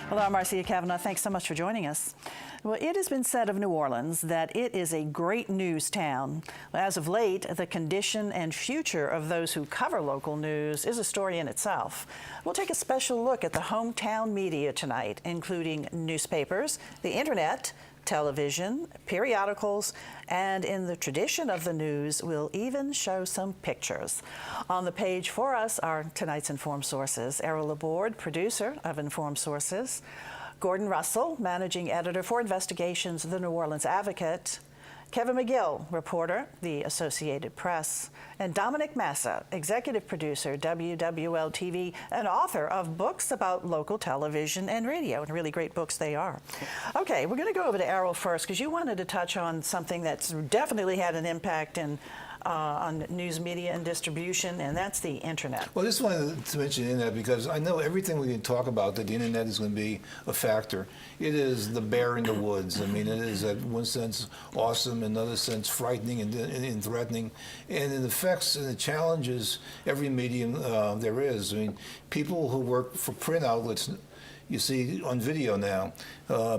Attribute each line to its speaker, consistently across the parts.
Speaker 1: Hello, I'm Marcia Cavanaugh. Thanks so much for joining us. Well, it has been said of New Orleans that it is a great news town. As of late, the condition and future of those who cover local news is a story in itself. We'll take a special look at the hometown media tonight, including newspapers, the internet, television, periodicals, and in the tradition of the news, we'll even show some pictures. On the page for us are tonight's Informed Sources. Errol Laborde, producer of Informed Sources. Gordon Russell, managing editor for investigations, The New Orleans Advocate. Kevin McGill, reporter, The Associated Press, and Dominic Massa, executive producer, WWL-TV, and author of books about local television and radio, and really great books they are. Okay, we're going to go over to Errol first, because you wanted to touch on something that's definitely had an impact on news media and distribution, and that's the internet.
Speaker 2: Well, I just wanted to mention the internet because I know everything we can talk about that the internet is going to be a factor. It is the bear in the woods. I mean, it is in one sense awesome, in another sense frightening and threatening, and it affects and it challenges every medium there is. I mean, people who work for print outlets, you see on video now,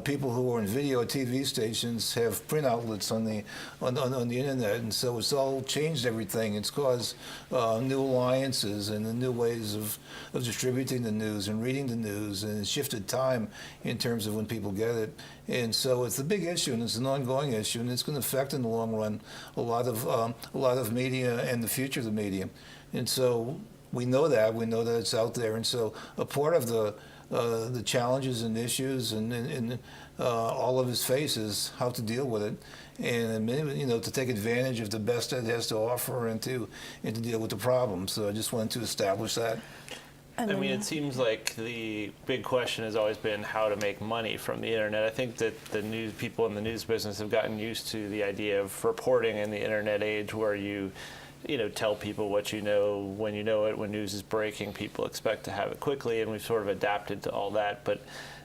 Speaker 2: people who are in video TV stations have print outlets on the internet, and so it's all changed everything. It's caused new alliances and new ways of distributing the news and reading the news, and it's shifted time in terms of when people get it. And so it's a big issue, and it's an ongoing issue, and it's going to affect in the long run a lot of media and the future of the media. And so we know that it's out there, and so a part of the challenges and issues and all of his faces, how to deal with it, and to take advantage of the best that it has to offer and to deal with the problems. So I just wanted to establish that.
Speaker 3: I mean, it seems like the big question has always been how to make money from the internet. I think that the news people in the news business have gotten used to the idea of reporting in the internet age, where you tell people what you know when you know it. When news is breaking, people expect to have it quickly, and we've sort of adapted to all that. But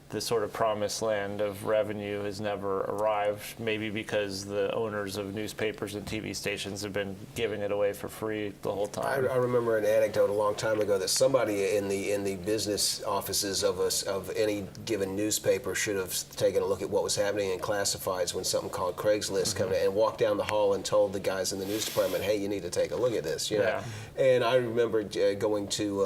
Speaker 3: the sort of promised land of revenue has never arrived, maybe because the owners of newspapers and TV stations have been giving it away for free the whole time.
Speaker 4: I remember an anecdote a long time ago that somebody in the business offices of any given newspaper should have taken a look at what was happening in classifieds when something called Craigslist came in, and walked down the hall and told the guys in the news department, hey, you need to take a look at this.
Speaker 3: Yeah.
Speaker 4: And I remember going to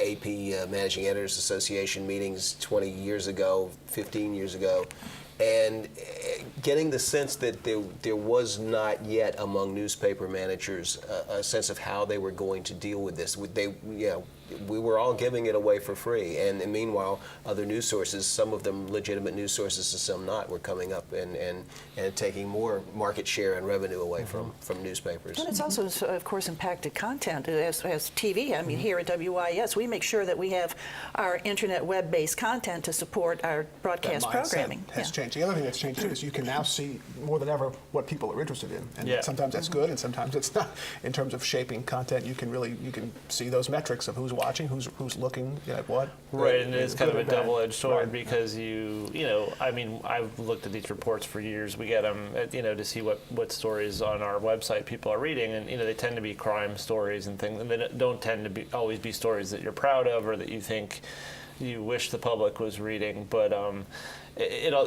Speaker 4: AP Managing Editors Association meetings 20 years ago, 15 years ago, and getting the sense that there was not yet among newspaper managers a sense of how they were going to deal with this. We were all giving it away for free, and meanwhile, other news sources, some of them legitimate news sources and some not, were coming up and taking more market share and revenue away from newspapers.
Speaker 1: And it's also, of course, impacted content as TV. I mean, here at WIS, we make sure that we have our internet web-based content to support our broadcast programming.
Speaker 5: Has changed. The other thing that's changed too is you can now see more than ever what people are interested in, and sometimes that's good, and sometimes it's not. In terms of shaping content, you can see those metrics of who's watching, who's looking at what.
Speaker 3: Right, and it's kind of a double-edged sword, because I mean, I've looked at these reports for years. We get them, to see what stories on our website people are reading, and they tend to be crime stories and things, and they don't tend to always be stories that you're proud of or that you think you wish the public was reading, but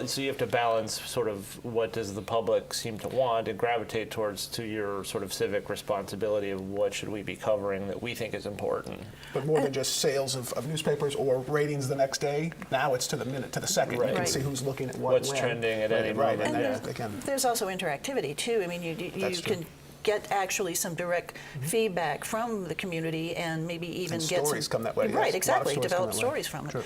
Speaker 3: so you have to balance sort of what does the public seem to want and gravitate towards to your sort of civic responsibility of what should we be covering that we think is important.
Speaker 5: But more than just sales of newspapers or ratings the next day, now it's to the minute, to the second.
Speaker 3: Right.
Speaker 5: You can see who's looking at what,
Speaker 3: what's
Speaker 5: when.
Speaker 3: trending at any moment.
Speaker 5: And
Speaker 1: there's also interactivity too. I mean, you can get actually some direct feedback from the community, and maybe even
Speaker 5: and
Speaker 1: get
Speaker 5: stories
Speaker 1: some,
Speaker 5: come that way.
Speaker 1: Right,
Speaker 5: yes.
Speaker 1: exactly. Develop stories from it.
Speaker 5: True.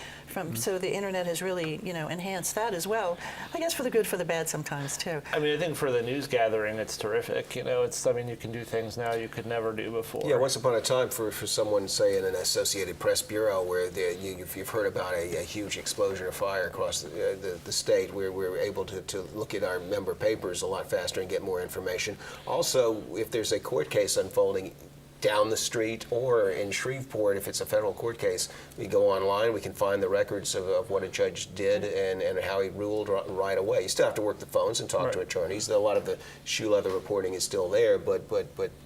Speaker 1: So the internet has really, enhanced that as well. I guess for the good, for the bad sometimes too.
Speaker 3: I mean, I think for the news gathering, it's terrific. I mean, you can do things now you could never do before.
Speaker 4: Yeah, once upon a time, for someone, say, in an Associated Press bureau, where you've heard about a huge explosion of fire across the state, where we're able to look at our member papers a lot faster and get more information. Also, if there's a court case unfolding down the street or in Shreveport, if it's a federal court case, we go online, we can find the records of what a judge did and how he ruled right away. You still have to work the phones and talk to attorneys. A lot of the shoe leather reporting is still there, but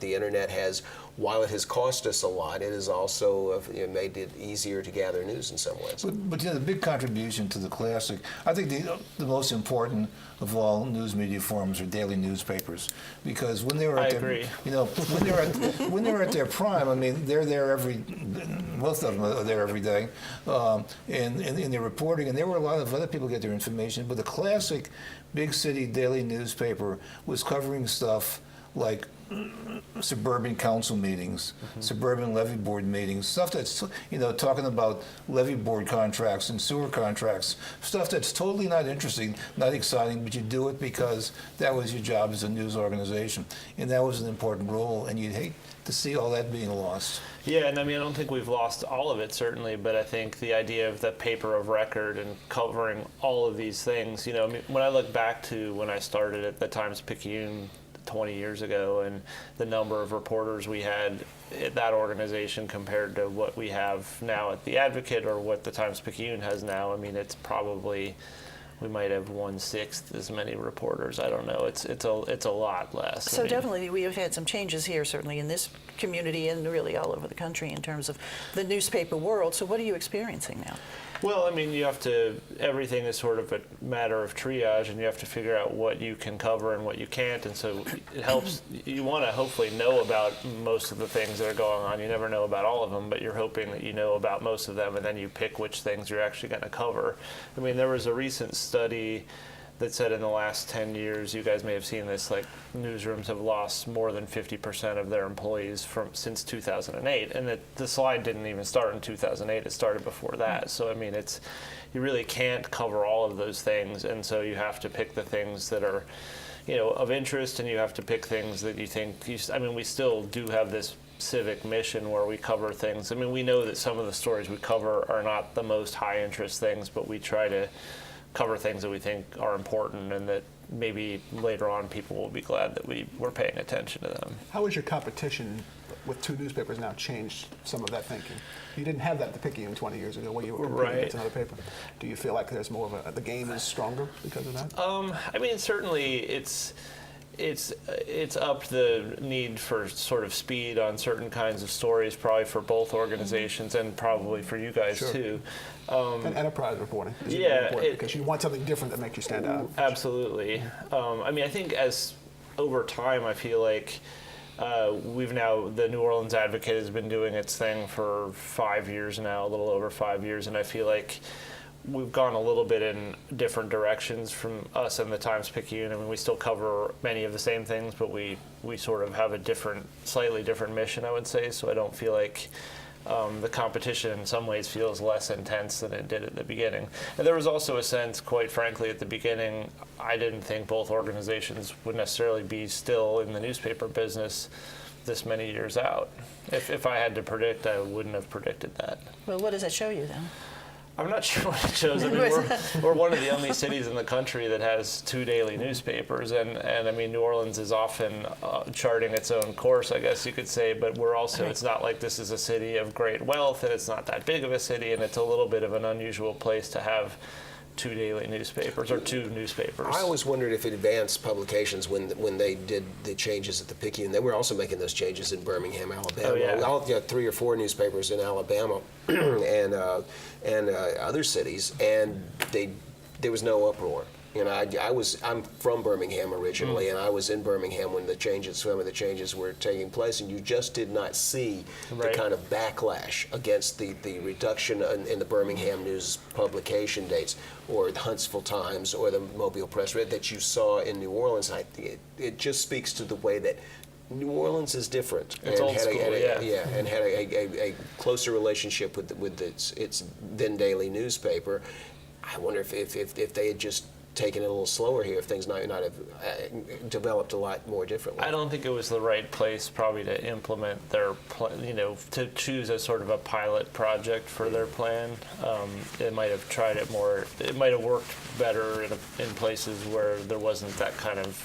Speaker 4: the internet has while it has cost us a lot, it has also made it easier to gather news in some ways.
Speaker 2: But the big contribution to the classic, I think the most important of all news media forms are daily newspapers, because when they were at
Speaker 3: agree.
Speaker 2: when they were at their prime, I mean, they're there most of them are there every day, and they're reporting, and there were a lot of other people get their information, but the classic big city daily newspaper was covering stuff like suburban council meetings, suburban levy board meetings, stuff that's, talking about levy board contracts and sewer contracts, stuff that's totally not interesting, not exciting, but you do it because that was your job as a news organization. And that was an important role, and you'd hate to see all that being lost.
Speaker 3: Yeah, and I mean, I don't think we've lost all of it, certainly, but I think the idea of the paper of record and covering all of these things, I mean, when I look back to when I started at the Times-Picayune 20 years ago, and the number of reporters we had at that organization compared to what we have now at the Advocate or what the Times-Picayune has now, I mean, it's probably, we might have 1/6 as many reporters. I don't know. It's a lot less.
Speaker 1: So definitely we have had some changes here, certainly in this community and really all over the country in terms of the newspaper world. So what are you experiencing now?
Speaker 3: Well, I mean, everything is sort of a matter of triage, and you have to figure out what you can cover and what you can't. And so it helps, you want to hopefully know about most of the things that are going on. You never know about all of them, but you're hoping that you know about most of them, and then you pick which things you're actually going to cover. I mean, there was a recent study that said in the last 10 years, you guys may have seen this, like newsrooms have lost more than 50% of their employees since 2008. And the slide didn't even start in 2008, it started before that. So I mean, you really can't cover all of those things, and so you have to pick the things that are, of interest, and you have to pick things that you think, I mean, we still do have this civic mission where we cover things. I mean, we know that some of the stories we cover are not the most high interest things, but we try to cover things that we think are important and that maybe later on people will be glad that we were paying attention to them.
Speaker 5: How has your competition with two newspapers now changed some of that thinking? You didn't have that at the Picayune 20 years ago when you were competing against another paper. Do you feel like there's more of the game is stronger because of that?
Speaker 3: I mean, certainly it's upped the need for sort of speed on certain kinds of stories, probably for both organizations and probably for you guys too.
Speaker 5: And enterprise reporting is
Speaker 3: yeah,
Speaker 5: really important because you want something different that makes you stand out.
Speaker 3: Absolutely. I mean, I think over time, I feel like the New Orleans Advocate has been doing its thing for 5 years now, a little over 5 years, and I feel like we've gone a little bit in different directions from us and the Times-Picayune. I mean, we still cover many of the same things, but we sort of have a slightly different mission, I would say. So I don't feel like the competition in some ways feels less intense than it did at the beginning. And there was also a sense, quite frankly, at the beginning, I didn't think both organizations would necessarily be still in the newspaper business this many years out. If I had to predict, I wouldn't have predicted that.
Speaker 1: Well, what does that show you then?
Speaker 3: I'm not sure what it shows. I mean, we're one of the only cities in the country that has 2 daily newspapers, and I mean, New Orleans is often charting its own course, I guess you could say, but we're also, it's not like this is a city of great wealth, and it's not that big of a city, and it's a little bit of an unusual place to have 2 daily newspapers, or 2 newspapers.
Speaker 4: I always wondered if Advanced Publications, when they did the changes at the Picayune, they were also making those changes in Birmingham, Alabama.
Speaker 3: Oh, yeah.
Speaker 4: All 3 or 4 newspapers in Alabama and other cities, and there was no uproar. I'm from Birmingham originally, and I was in Birmingham when some of the changes were taking place, and you just did not see the kind of backlash against the reduction in the Birmingham News publication dates, or the Huntsville Times, or the Mobile Press that you saw in New Orleans. It just speaks to the way that New Orleans is different.
Speaker 3: It's old school,
Speaker 4: and had a closer relationship with its then daily newspaper. I wonder if they had just taken it a little slower here, if things might not have developed a lot more differently.
Speaker 3: I don't think it was the right place probably to implement their to choose a sort of a pilot project for their plan. It might have tried it more. It might have worked better in places where there wasn't that kind of.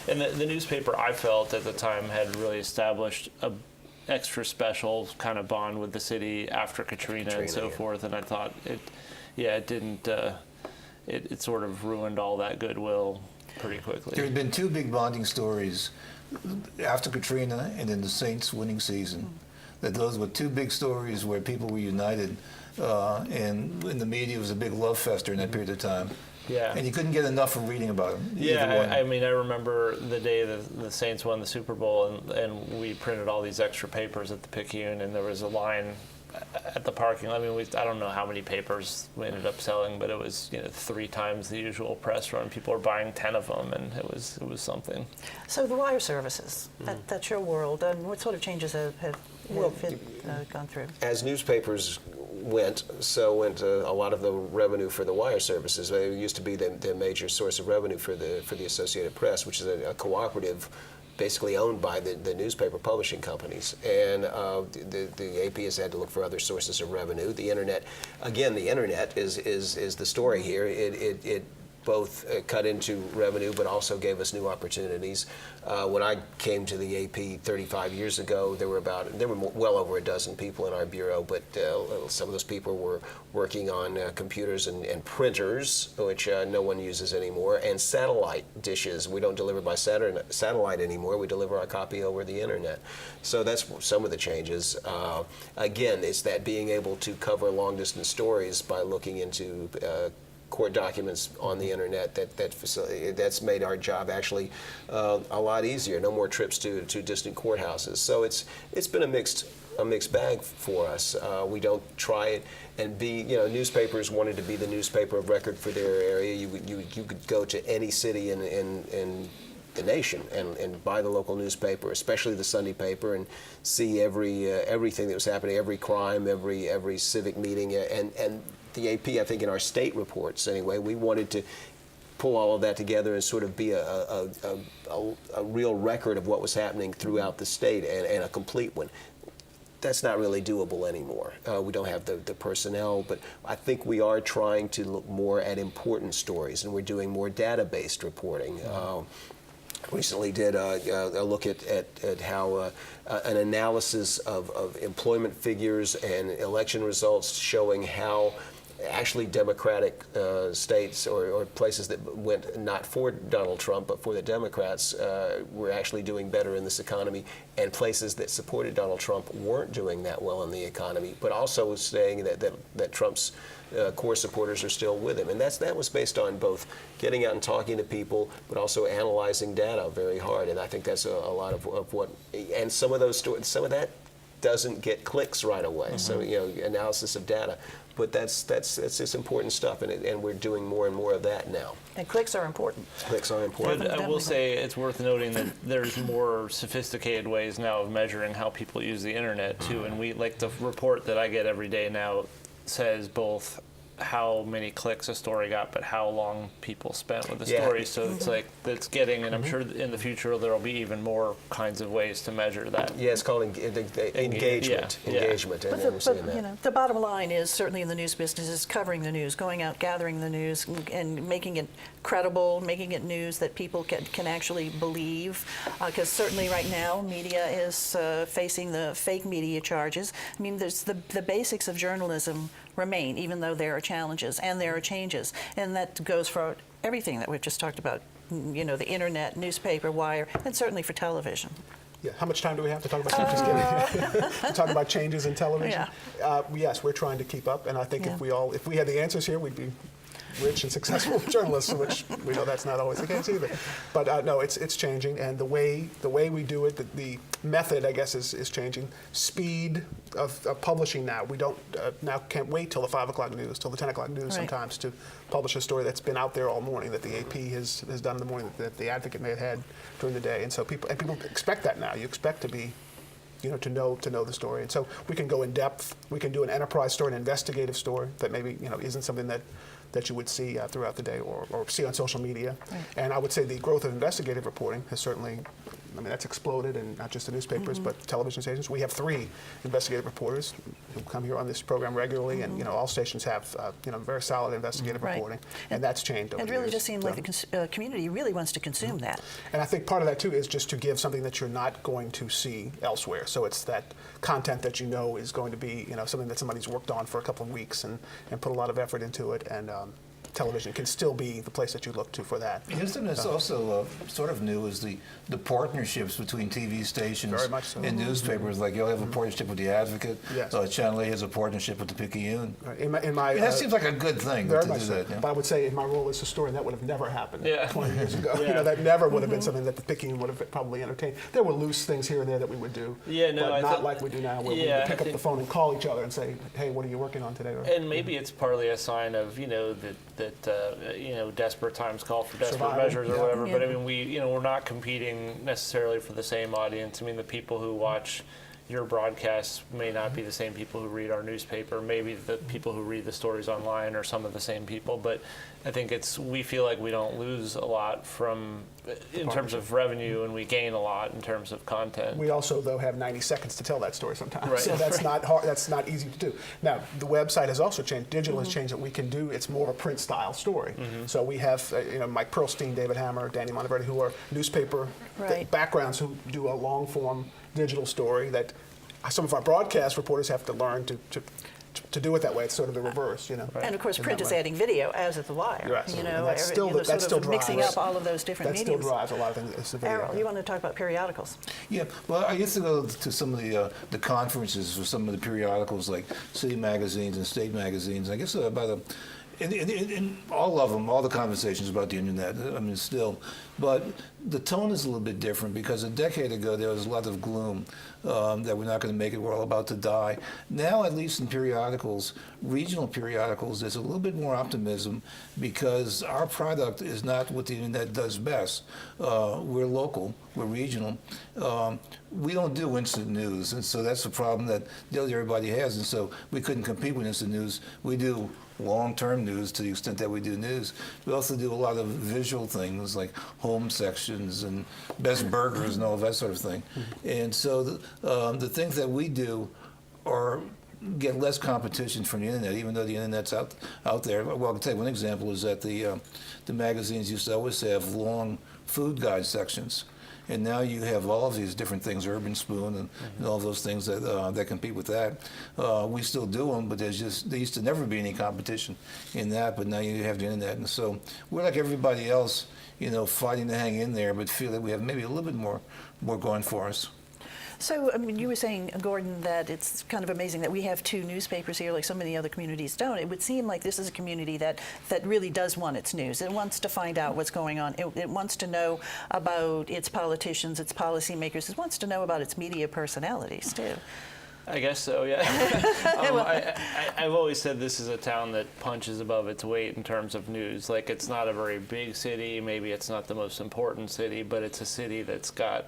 Speaker 3: And the newspaper, I felt at the time, had really established a extra special kind of bond with the city after Katrina and so forth. And I thought it didn't. It sort of ruined all that goodwill pretty quickly.
Speaker 2: There had been two big bonding stories after Katrina and in the Saints winning season. That those were two big stories where people were united, and in the media it was a big love fest during that period of time.
Speaker 3: Yeah.
Speaker 2: And you couldn't get enough from reading about them.
Speaker 3: Yeah, I mean, I remember the day the Saints won the Super Bowl, and we printed all these extra papers at the Picayune, and there was a line at the parking lot. I mean, I don't know how many papers we ended up selling, but it was 3 times the usual press run. People were buying 10 of them, and it was something.
Speaker 1: So the wire services, that's your world. And what sort of changes have gone through?
Speaker 4: As newspapers went, so went a lot of the revenue for the wire services. They used to be the major source of revenue for the Associated Press, which is a cooperative basically owned by the newspaper publishing companies. And the AP has had to look for other sources of revenue. The internet, again, the internet is the story here. It both cut into revenue, but also gave us new opportunities. When I came to the AP 35 years ago, there were well over a dozen people in our bureau, but some of those people were working on computers and printers, which no one uses anymore, and satellite dishes. We don't deliver by satellite anymore. We deliver our copy over the internet. So that's some of the changes. Again, it's that being able to cover long-distance stories by looking into court documents on the internet. That's made our job actually a lot easier. No more trips to distant courthouses. So it's been a mixed bag for us. We don't try it and be, newspapers wanted to be the newspaper of record for their area. You could go to any city in the nation and buy the local newspaper, especially the Sunday paper, and see everything that was happening, every crime, every civic meeting, and the AP, I think in our state reports anyway, we wanted to pull all of that together and sort of be a real record of what was happening throughout the state and a complete one. That's not really doable anymore. We don't have the personnel, but I think we are trying to look more at important stories, and we're doing more data-based reporting. Recently did a look at how an analysis of employment figures and election results showing how actually Democratic states or places that went not for Donald Trump but for the Democrats were actually doing better in this economy, and places that supported Donald Trump weren't doing that well in the economy, but also saying that Trump's core supporters are still with him. And that was based on both getting out and talking to people, but also analyzing data very hard. And I think that's a lot of what, and some of that doesn't get clicks right away. So, analysis of data. But that's just important stuff, and we're doing more and more of that now.
Speaker 1: And clicks are important.
Speaker 4: Clicks are important.
Speaker 3: But I will say it's worth noting that there's more sophisticated ways now of measuring how people use the internet too. And the report that I get every day now says both how many clicks a story got, but how long people spent with the story. So it's like that's getting, and I'm sure in the future there will be even more kinds of ways to measure that.
Speaker 4: Yeah, it's called engagement.
Speaker 3: Yeah.
Speaker 4: Engagement. And we're seeing that.
Speaker 1: The bottom line is certainly in the news business is covering the news, going out, gathering the news, and making it credible, making it news that people can actually believe. Because certainly right now, media is facing the fake media charges. I mean, there's the basics of journalism remain, even though there are challenges and there are changes. And that goes for everything that we've just talked about, the internet, newspaper, wire, and certainly for television.
Speaker 5: Yeah, how much time do we have to talk about changes? Just kidding. Talk about changes in television.
Speaker 1: Yeah.
Speaker 5: Yes, we're trying to keep up, and I think if we had the answers here, we'd be rich and successful journalists, which we know that's not always the case either. But no, it's changing, and the way we do it, the method, I guess, is changing. Speed of publishing now. We don't can't wait till the 5 o'clock news, till the 10 o'clock news sometimes to publish a story that's been out there all morning, that the AP has done in the morning, that the Advocate may have had during the day, and so people expect that now. You expect to be, to know the story, and so we can go in depth. We can do an enterprise story, an investigative story that maybe isn't something that you would see throughout the day or see on social media. Right. And I would say the growth of investigative reporting has certainly, that's exploded, and not just the newspapers, but television stations. We have 3 investigative reporters who come here on this program regularly, and all stations have very solid investigative reporting, and that's changed over the years.
Speaker 1: It really just seems like the community really wants to consume that.
Speaker 5: And I think part of that too is just to give something that you're not going to see elsewhere. So it's that content that is going to be something that somebody's worked on for a couple of weeks and put a lot of effort into it, and television can still be the place that you look to for that.
Speaker 2: Here's something that's also sort of new is the partnerships between TV stations
Speaker 5: Very much so.
Speaker 2: and newspapers. Like you'll have a partnership with the Advocate.
Speaker 5: Yes.
Speaker 2: Channel 8 has a partnership with the Picayune.
Speaker 5: Right. In my
Speaker 2: That seems like a good thing
Speaker 5: very
Speaker 2: to
Speaker 5: much
Speaker 2: do
Speaker 5: so.
Speaker 2: that. Yeah.
Speaker 5: But I would say in my role as historian, that would have never happened
Speaker 3: Yeah.
Speaker 5: 20 years ago.
Speaker 3: Yeah.
Speaker 5: That never would have been something that the Picayune would have probably entertained. There were loose things here and there that we would do,
Speaker 3: Yeah, no,
Speaker 5: but
Speaker 3: I
Speaker 5: not
Speaker 3: thought-
Speaker 5: like we do now, where we
Speaker 3: yeah,
Speaker 5: would pick
Speaker 3: I
Speaker 5: up the
Speaker 3: think-
Speaker 5: phone and call each other and say, "Hey, what are you working on today?" Or,
Speaker 3: And maybe it's partly a sign of that desperate times call for desperate
Speaker 5: Survival,
Speaker 3: measures or
Speaker 5: yeah.
Speaker 3: whatever. But I
Speaker 1: Yeah.
Speaker 3: mean, we're not competing necessarily for the same audience. I mean, the people who watch your broadcasts may not be the same people who read our newspaper. Maybe the people who read the stories online are some of the same people. But I think we feel like we don't lose a lot in terms of revenue, and we gain a lot in terms of content.
Speaker 5: we also, though, have 90 seconds to tell that story sometimes,
Speaker 3: Right.
Speaker 5: so that's not hard. That's not easy to do. Now, the website has also changed. Digital has changed that we can do. It's more of a print-style story. So we have, Mike Pearlstein, David Hammer, Danny Monteverdi, who are newspaper
Speaker 1: Right.
Speaker 5: backgrounds who do a long-form digital story that some of our broadcast reporters have to learn to do it that way. It's sort of the reverse,
Speaker 1: And of course,
Speaker 5: in
Speaker 1: print
Speaker 5: that
Speaker 1: is
Speaker 5: way.
Speaker 1: adding video, as is the wire.
Speaker 5: You're absolutely right. And that's still-
Speaker 1: sort
Speaker 5: that still
Speaker 1: of mixing
Speaker 5: drives-
Speaker 1: up all of those different
Speaker 5: That still
Speaker 1: mediums.
Speaker 5: drives a lot of things. It's the video.
Speaker 1: Errol, you want to talk about periodicals?
Speaker 2: Yeah, well, I used to go to some of the conferences for some of the periodicals, like city magazines and state magazines. I guess in all of them, all the conversations about the internet, I mean, still. But the tone is a little bit different because a decade ago there was a lot of gloom that we're not going to make it, we're all about to die. Now, at least in periodicals, regional periodicals, there's a little bit more optimism because our product is not what the internet does best. We're local, we're regional. We don't do instant news, and so that's the problem that nearly everybody has, and so we couldn't compete with instant news. We do long-term news to the extent that we do news. We also do a lot of visual things like home sections and best burgers and all that sort of thing. And so the things that we do get less competition from the internet, even though the internet's out there. Well, I can tell you one example is that the magazines used to always have long food guide sections. And now you have all of these different things, Urban Spoon and all those things that compete with that. We still do them, but there used to never be any competition in that, but now you have the internet. And so we're like everybody else, fighting to hang in there, but feel that we have maybe a little bit more going for us.
Speaker 1: So, I mean, you were saying, Gordon, that it's kind of amazing that we have two newspapers here like so many other communities don't. It would seem like this is a community that really does want its news. It wants to find out what's going on. It wants to know about its politicians, its policymakers. It wants to know about its media personalities, too.
Speaker 3: I guess so, yeah. I've always said this is a town that punches above its weight in terms of news. Like, it's not a very big city. Maybe it's not the most important city, but it's a city that's got,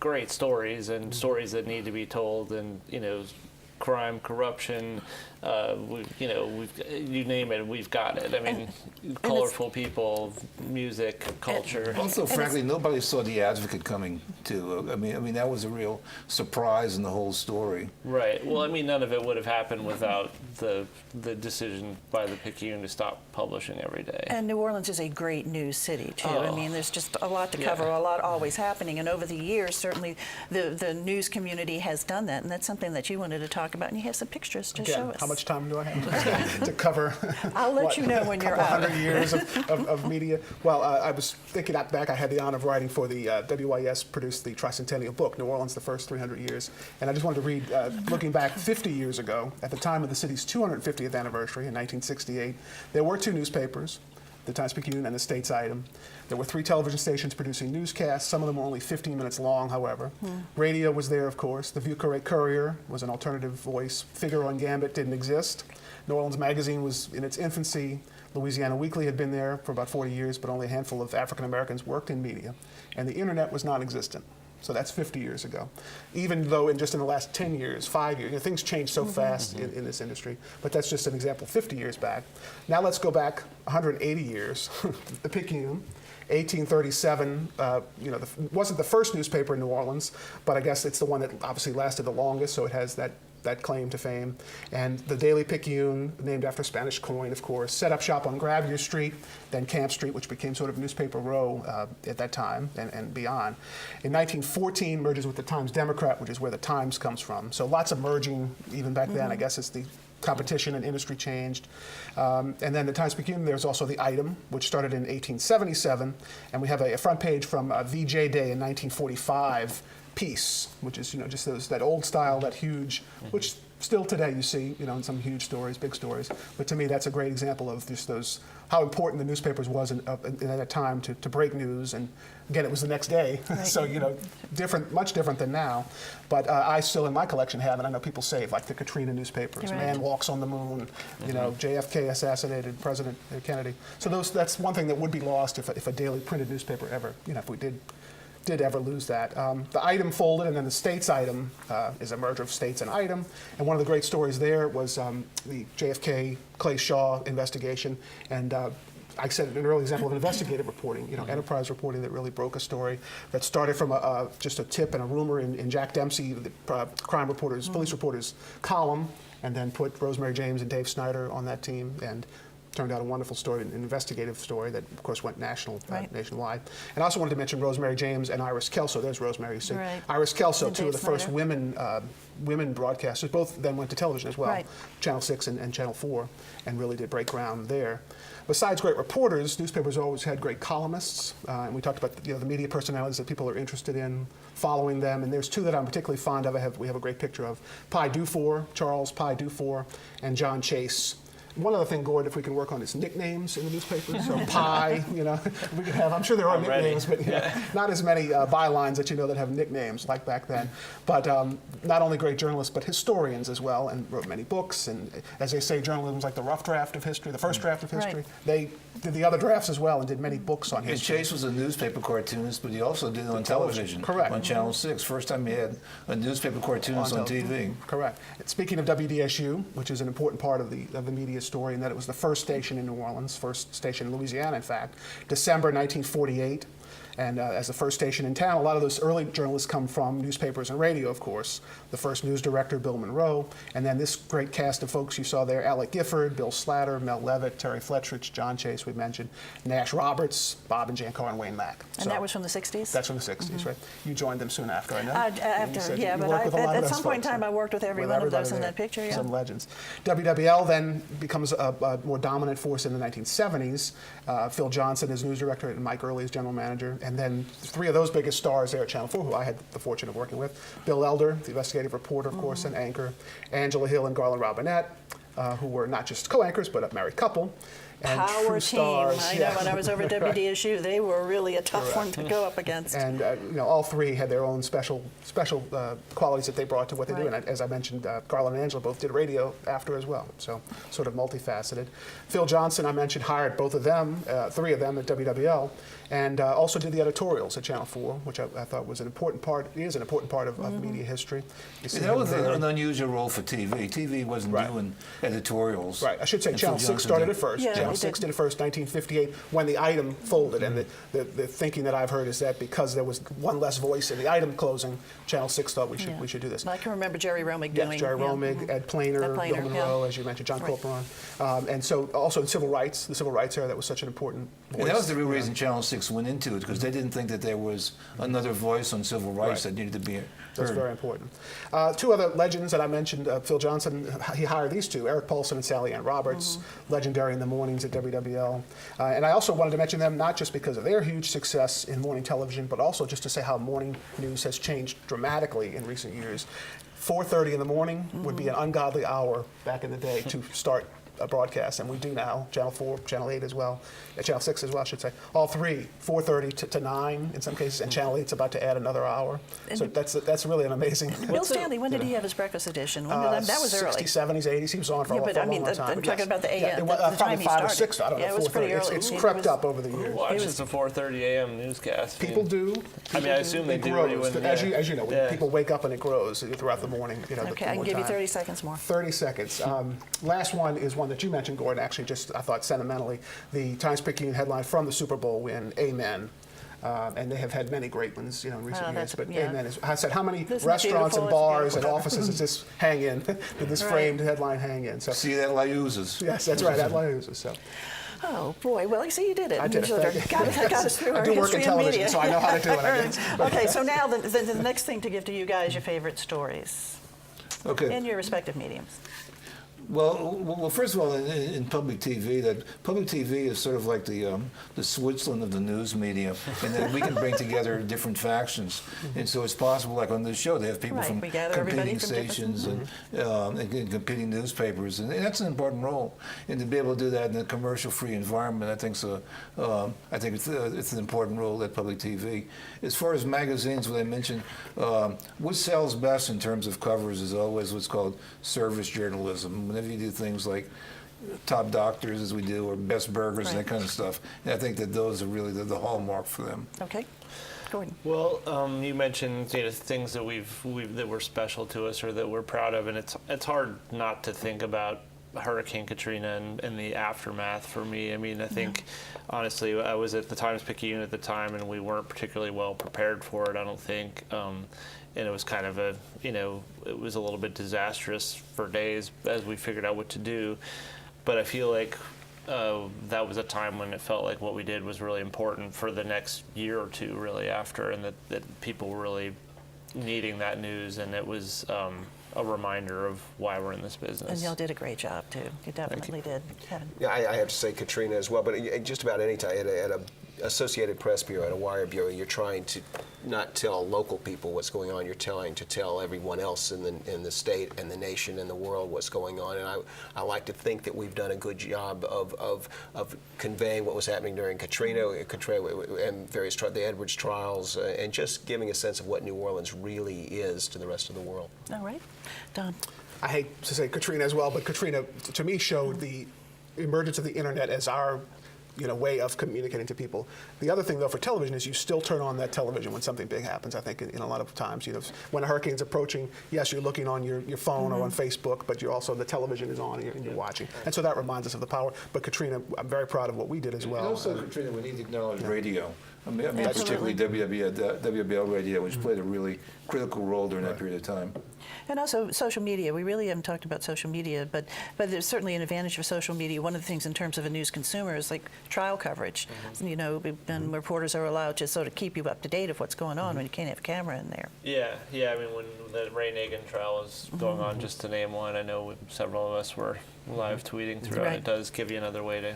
Speaker 3: great stories and stories that need to be told, and crime, corruption, you name it, we've got it. I mean, colorful people, music, culture.
Speaker 2: Also, frankly, nobody saw the Advocate coming too. I mean, that was a real surprise in the whole story.
Speaker 3: Right. Well, I mean, none of it would have happened without the decision by the Picayune to stop publishing every day.
Speaker 1: And New Orleans is a great news city, too. I
Speaker 3: Oh.
Speaker 1: mean, there's just a lot to cover,
Speaker 3: Yeah.
Speaker 1: a lot always happening. And over the years, certainly the news community has done that. And that's something that you wanted to talk about. And you have some pictures to show
Speaker 5: Again,
Speaker 1: us.
Speaker 5: how much time do I have to cover?
Speaker 1: I'll let you know when you're
Speaker 5: couple
Speaker 1: out.
Speaker 5: 100 years of media. Well, I was thinking back. I had the honor of writing for the WYS produced the Tricentennial book, New Orleans: The First 300 Years, and I just wanted to read. Looking back 50 years ago, at the time of the city's 250th anniversary in 1968, there were two newspapers, the Times-Picayune and the States Item. There were 3 television stations producing newscasts. Some of them were only 15 minutes long, however. Radio was there, of course. The Vieux-Carré-Courier was an alternative voice. Figaro and Gambit didn't exist. New Orleans Magazine was in its infancy. Louisiana Weekly had been there for about 40 years, but only a handful of African Americans worked in media. And the internet was non-existent. So that's 50 years ago. Even though in the last 10 years, 5 years, things change so fast in this industry. But that's just an example 50 years back. Now let's go back 180 years. The Picayune, 1837, wasn't the first newspaper in New Orleans, but I guess it's the one that obviously lasted the longest, so it has that claim to fame. And the Daily Picayune, named after Spanish coin, of course, set up shop on Gravier Street, then Camp Street, which became sort of Newspaper Row at that time and beyond. In 1914, merges with the Times Democrat, which is where the Times comes from. So lots of merging even back then. I guess it's the competition and industry changed. And then the Times-Picayune, there's also the Item, which started in 1877, and we have a front page from VJ Day in 1945 piece, which is just that old style, that huge, which still today you see in some huge stories, big stories. But to me, that's a great example of just those how important the newspapers was in that time to break news. And again, it was the next day,
Speaker 1: Right.
Speaker 5: so much different than now. But I still in my collection have, and I know people save, like the Katrina newspapers,
Speaker 1: Right.
Speaker 5: Man Walks on the Moon, JFK assassinated President Kennedy. So that's one thing that would be lost if a daily printed newspaper ever, if we did ever lose that. The Item folded, and then the States Item is a merger of States and Item. And one of the great stories there was the JFK Clay Shaw investigation. And I said an early example of investigative reporting, enterprise reporting that really broke a story that started from just a tip and a rumor in Jack Dempsey, the crime reporters, police reporters column, and then put Rosemary James and Dave Snyder on that team. And turned out a wonderful story, an investigative story that, of course, went nationwide. And I also wanted to mention Rosemary James and Iris Kelso. There's Rosemary, you see.
Speaker 1: Right.
Speaker 5: Iris Kelso,
Speaker 1: And
Speaker 5: two of
Speaker 1: Dave
Speaker 5: the first
Speaker 1: Snyder.
Speaker 5: women broadcasters. Both then went to television as well,
Speaker 1: Right.
Speaker 5: Channel 6 and Channel 4, and really did break ground there. Besides great reporters, newspapers always had great columnists, and we talked about the media personalities that people are interested in, following them. And there's two that I'm particularly fond of. We have a great picture of Pye Dufour, Charles Pye Dufour, and John Chase. One other thing, Gord, if we can work on is nicknames in the newspapers. So Pye, we could have. I'm sure there are
Speaker 3: I'm ready.
Speaker 5: nicknames, but not as many bylines that that have nicknames like back then. But not only great journalists, but historians as well, and wrote many books. And as they say, journalism's like the rough draft of history, the first draft of history.
Speaker 1: Right.
Speaker 5: They did the other drafts as well, and did many books on
Speaker 2: And
Speaker 5: history.
Speaker 2: Chase was a newspaper cartoonist, but he also did it on television.
Speaker 5: Correct.
Speaker 2: On Channel 6. First time he had a newspaper cartoonist on TV.
Speaker 5: Correct. And speaking of WDSU, which is an important part of the media story, in that it was the first station in New Orleans, first station in Louisiana, in fact, December 1948. And as the first station in town, a lot of those early journalists come from newspapers and radio, of course. The first news director, Bill Monroe, and then this great cast of folks you saw there, Alec Gifford, Bill Slatter, Mel Levitt, Terry Fletcherich, John Chase, we mentioned, Nash Roberts, Bob and Jan Carr, and Wayne Mack.
Speaker 1: And that was from the 60s?
Speaker 5: That's from the 60s, right? You joined them soon after, I know.
Speaker 1: After,
Speaker 5: You said
Speaker 1: yeah,
Speaker 5: you
Speaker 1: but
Speaker 5: worked with a lot of
Speaker 1: at
Speaker 5: those
Speaker 1: some point in
Speaker 5: folks,
Speaker 1: time,
Speaker 5: right?
Speaker 1: I worked with every one of
Speaker 5: everybody
Speaker 1: those in
Speaker 5: there.
Speaker 1: that picture, yeah.
Speaker 5: Some legends. WWL then becomes a more dominant force in the 1970s. Phil Johnson is news director and Mike Early is general manager. And then three of those biggest stars there at Channel 4, who I had the fortune of working with. Bill Elder, the investigative reporter, of course, and anchor. Angela Hill and Garland Robinette, who were not just co-anchors, but a married couple. And
Speaker 1: Power
Speaker 5: true
Speaker 1: team.
Speaker 5: stars.
Speaker 1: I know when I was over at WDSU, they were really a tough one to go up against.
Speaker 5: And all three had their own special qualities that they brought to what they do.
Speaker 1: Right.
Speaker 5: And as I mentioned, Garland and Angela both did radio after as well, so sort of multifaceted. Phil Johnson, I mentioned, hired both of them, three of them at WWL, and also did the editorials at Channel 4, which I thought was an important part. Is an important part of media history. You see
Speaker 2: And that
Speaker 5: him
Speaker 2: was
Speaker 5: there.
Speaker 2: an unusual role for TV. TV wasn't
Speaker 5: Right.
Speaker 2: doing editorials.
Speaker 5: Right, I should say
Speaker 2: And
Speaker 5: Channel
Speaker 2: Phil
Speaker 5: 6
Speaker 2: Johnson
Speaker 5: started
Speaker 2: did.
Speaker 5: it first.
Speaker 1: Yeah,
Speaker 5: Channel
Speaker 1: they
Speaker 5: 6
Speaker 1: did.
Speaker 5: did it first, 1958, when the Item folded. And the thinking that I've heard is that because there was one less voice in the Item closing, Channel 6 thought we should do this.
Speaker 1: I can remember Jerry Romig doing.
Speaker 5: Yes, Jerry
Speaker 1: yeah.
Speaker 5: Romig, Ed Planer,
Speaker 1: Ed Planer,
Speaker 5: Bill Monroe,
Speaker 1: yeah.
Speaker 5: as you mentioned, John
Speaker 1: Right.
Speaker 5: Corporon. And so also in civil rights, the civil rights era, that was such an important voice.
Speaker 2: And that was the real reason Channel 6 went into it, because they didn't think that there was another voice on civil rights
Speaker 5: Right.
Speaker 2: that needed to be heard.
Speaker 5: That's very important. Two other legends that I mentioned, Phil Johnson, he hired these two, Eric Paulson and Sally Ann Roberts, legendary in the mornings at WWL. And I also wanted to mention them not just because of their huge success in morning television, but also just to say how morning news has changed dramatically in recent years. 4:30 in the morning would be an ungodly hour back in the day to start a broadcast, and we do now, Channel 4, Channel 8 as well, Channel 6 as well, I should say. All three, 4:30 to 9 in some cases, and Channel 8's about to add another hour. So that's really an amazing...
Speaker 1: Bill Stanley, when did he have his breakfast edition? When did that was early.
Speaker 5: 60s, 70s, 80s, he was on for,
Speaker 1: Yeah,
Speaker 5: for
Speaker 1: but
Speaker 5: a
Speaker 1: I
Speaker 5: long,
Speaker 1: mean,
Speaker 5: long time.
Speaker 1: I'm
Speaker 5: But
Speaker 1: talking
Speaker 5: yes.
Speaker 1: about the
Speaker 5: Yeah,
Speaker 1: AM,
Speaker 5: it was,
Speaker 1: the time
Speaker 5: probably
Speaker 1: he
Speaker 5: 5 or
Speaker 1: started.
Speaker 5: 6, I don't know,
Speaker 1: Yeah, it was
Speaker 5: 4:30.
Speaker 1: pretty early.
Speaker 5: It's
Speaker 1: He
Speaker 5: crept
Speaker 1: was-
Speaker 5: up over the
Speaker 3: Who
Speaker 5: years.
Speaker 3: watches the 4:30 a.m. newscast?
Speaker 5: People do.
Speaker 3: I mean, I assume they
Speaker 5: It
Speaker 3: do. when you
Speaker 5: grows.
Speaker 3: win,
Speaker 5: As
Speaker 3: yeah.
Speaker 5: you know, when
Speaker 3: Yeah.
Speaker 5: people wake up and it grows throughout the morning. The
Speaker 1: Okay, I can
Speaker 5: more
Speaker 1: give you
Speaker 5: time.
Speaker 1: 30 seconds more.
Speaker 5: 30 seconds. Last one is one that you mentioned, Gordon, actually, just I thought sentimentally. The Times-Picayune headline from the Super Bowl win, Amen. And they have had many great ones, in recent years.
Speaker 1: that's-
Speaker 5: But
Speaker 1: yeah.
Speaker 5: Amen is. I said, how many
Speaker 1: Isn't it
Speaker 5: restaurants and
Speaker 1: beautiful? It's
Speaker 5: bars and
Speaker 1: beautiful.
Speaker 5: offices does this hang in? Did this
Speaker 1: Right.
Speaker 5: framed headline hang in? So
Speaker 2: See that Liuzes.
Speaker 5: yes, that's right. That uses so.
Speaker 1: Oh, boy. Well, you see, you did it.
Speaker 5: I did it.
Speaker 1: You sort of got us through
Speaker 5: I
Speaker 1: our
Speaker 5: do work in
Speaker 1: history and
Speaker 5: television,
Speaker 1: media.
Speaker 5: so I know how to do it, I guess.
Speaker 1: Okay, so now the next thing to give to you guys your favorite stories
Speaker 2: Okay.
Speaker 1: in your respective mediums.
Speaker 2: Well, first of all, in public TV, public TV is sort of like the Switzerland of the news media, and that we can bring together different factions, and so it's possible, like on this show, they have people
Speaker 1: Right,
Speaker 2: from
Speaker 1: we gather everybody
Speaker 2: competing
Speaker 1: from different-
Speaker 2: stations and competing newspapers, and that's an important role. And to be able to do that in a commercial-free environment, I think so. I think it's an important role at public TV. As far as magazines, what I mentioned, what sells best in terms of covers is always what's called service journalism. Whenever you do things like Top Doctors, as we do, or Best Burgers, and
Speaker 1: Right.
Speaker 2: that kind of stuff, and I think that those are really the hallmark for them.
Speaker 1: Okay, Gordon.
Speaker 3: Well, you mentioned things that that were special to us or that we're proud of, and it's hard not to think about Hurricane Katrina and the aftermath for me. I mean, I think honestly, I was at the Times-Picayune at the time, and we weren't particularly well prepared for it, I don't think. And it was kind of it was a little bit disastrous for days as we figured out what to do. But I feel like that was a time when it felt like what we did was really important for the next year or two, really, after, and that people were really needing that news, and it was a reminder of why we're in this business.
Speaker 1: And y'all did a great job, too. You definitely did, Kevin.
Speaker 4: Yeah, I have to say Katrina as well, but just about any time at a Associated Press bureau, at a wire bureau, you're trying to not tell local people what's going on. You're trying to tell everyone else in the state and the nation and the world what's going on. And I like to think that we've done a good job of conveying what was happening during Katrina and the Edwards trials, and just giving a sense of what New Orleans really is to the rest of the world.
Speaker 1: All right. Don.
Speaker 5: I hate to say Katrina as well, but Katrina, to me, showed the emergence of the internet as our way of communicating to people. The other thing, though, for television is you still turn on that television when something big happens. I think in a lot of times, when a hurricane's approaching, yes, you're looking on your phone or on Facebook, but the television is on and you're watching. And so that reminds us of the power. But Katrina, I'm very proud of what we did as well.
Speaker 2: And also, Katrina, we need to acknowledge radio. I mean
Speaker 1: Absolutely.
Speaker 2: particularly WBL radio, which played a really critical role during that period of time.
Speaker 1: And also social media. We really haven't talked about social media, but there's certainly an advantage for social media. One of the things in terms of a news consumer is like trial coverage. And reporters are allowed to sort of keep you up to date of what's going on when you can't have a camera in there.
Speaker 3: Yeah. I mean, when the Ray Nagin trial was going on, just to name one, I know several of us were live tweeting through
Speaker 1: Right.
Speaker 3: it. It does give you another way to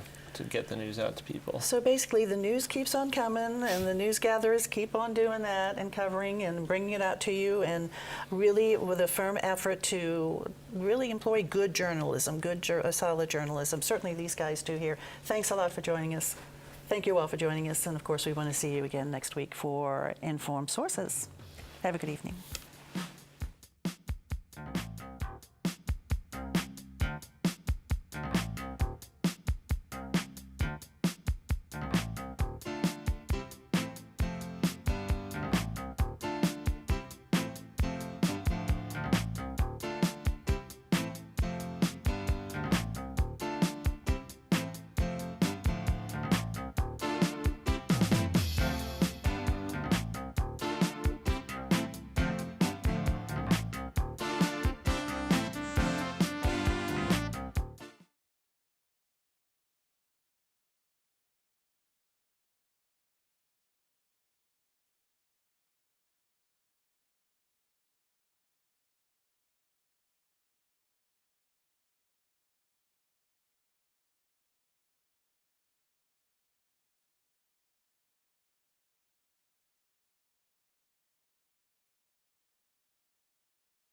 Speaker 3: get the news out to people.
Speaker 1: So basically, the news keeps on coming, and the news gatherers keep on doing that and covering and bringing it out to you, and really with a firm effort to really employ good journalism, solid journalism. Certainly these guys do here. Thanks a lot for joining us. Thank you all for joining us, and of course we want to see you again next week for Informed Sources. Have a good evening.